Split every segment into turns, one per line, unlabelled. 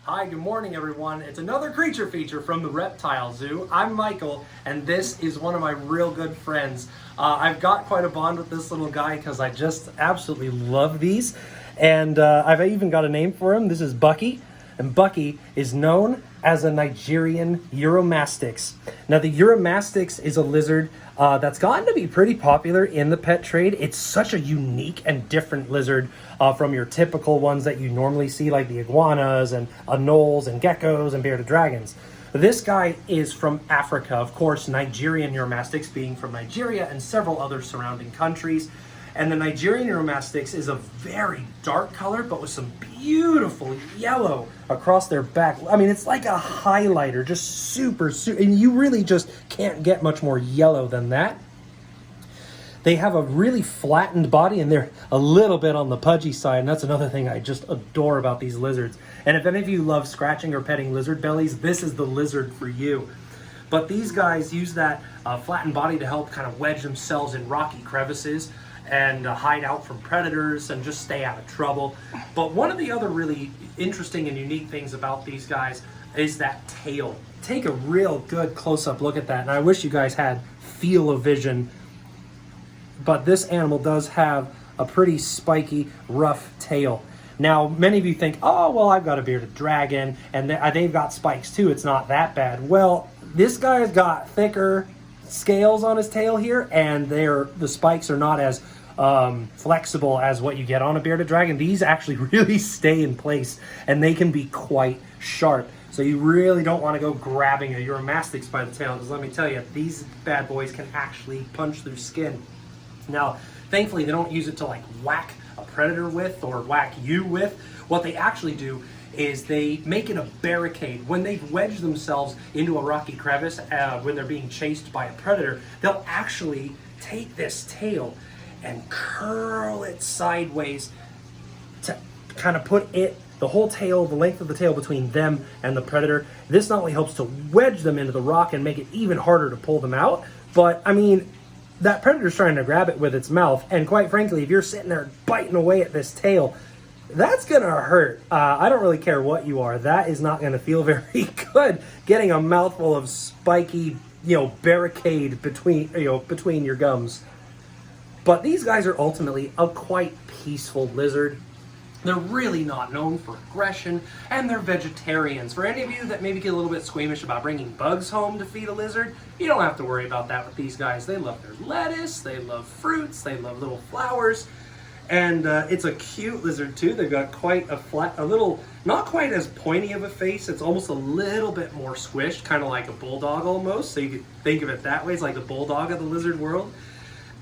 Hi, good morning everyone. It's another creature feature from the Reptile Zoo. I'm Michael, and this is one of my real good friends. I've got quite a bond with this little guy because I just absolutely love these. And I've even got a name for him. This is Bucky. And Bucky is known as a Nigerian Uromastyx. Now the Uromastyx is a lizard that's gotten to be pretty popular in the pet trade. It's such a unique and different lizard from your typical ones that you normally see, like the iguanas and anoles and geckos and bearded dragons. This guy is from Africa, of course, Nigerian Uromastyx being from Nigeria and several other surrounding countries. And the Nigerian Uromastyx is a very dark color, but with some beautiful yellow across their back. I mean, it's like a highlighter, just super, and you really just can't get much more yellow than that. They have a really flattened body, and they're a little bit on the pudgy side, and that's another thing I just adore about these lizards. And if any of you love scratching or petting lizard bellies, this is the lizard for you. But these guys use that flattened body to help kind of wedge themselves in rocky crevices and hide out from predators and just stay out of trouble. But one of the other really interesting and unique things about these guys is that tail. Take a real good close-up look at that, and I wish you guys had field of vision, but this animal does have a pretty spiky, rough tail. Now, many of you think, oh, well, I've got a bearded dragon, and they've got spikes too, it's not that bad. Well, this guy's got thicker scales on his tail here, and the spikes are not as flexible as what you get on a bearded dragon. These actually really stay in place, and they can be quite sharp. So you really don't want to go grabbing a Uromastyx by the tail, because let me tell you, these bad boys can actually punch through skin. Now, thankfully, they don't use it to like whack a predator with or whack you with. What they actually do is they make it a barricade. When they've wedged themselves into a rocky crevice, when they're being chased by a predator, they'll actually take this tail and curl it sideways to kind of put the whole tail, the length of the tail between them and the predator. This not only helps to wedge them into the rock and make it even harder to pull them out, but I mean, that predator's trying to grab it with its mouth, and quite frankly, if you're sitting there biting away at this tail, that's gonna hurt. I don't really care what you are. That is not gonna feel very good, getting a mouthful of spiky, barricade between your gums. But these guys are ultimately a quite peaceful lizard. They're really not known for aggression, and they're vegetarians. For any of you that maybe get a little bit squeamish about bringing bugs home to feed a lizard, you don't have to worry about that with these guys. They love their lettuce, they love fruits, they love little flowers. And it's a cute lizard too. They've got quite a little, not quite as pointy of a face. It's almost a little bit more squished, kind of like a bulldog almost. So you could think of it that way. It's like the bulldog of the lizard world.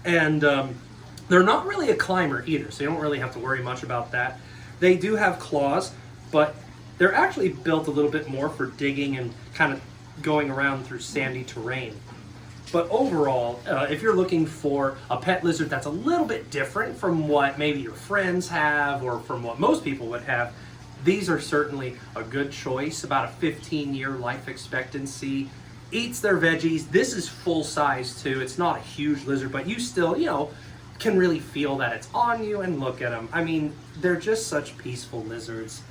And they're not really a climber either, so you don't really have to worry much about that. They do have claws, but they're actually built a little bit more for digging and kind of going around through sandy terrain. But overall, if you're looking for a pet lizard that's a little bit different from what maybe your friends have or from what most people would have, these are certainly a good choice. About a 15-year life expectancy. Eats their veggies. This is full size too. It's not a huge lizard, but you still, can really feel that it's on you, and look at them. I mean, they're just such peaceful lizards.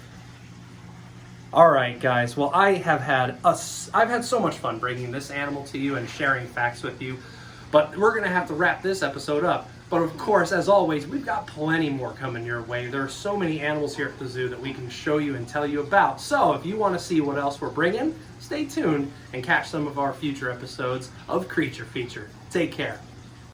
All right, guys. Well, I've had so much fun bringing this animal to you and sharing facts with you, but we're gonna have to wrap this episode up. But of course, as always, we've got plenty more coming your way. There are so many animals here at the zoo that we can show you and tell you about. So if you want to see what else we're bringing, stay tuned and catch some of our future episodes of Creature Feature. Take care.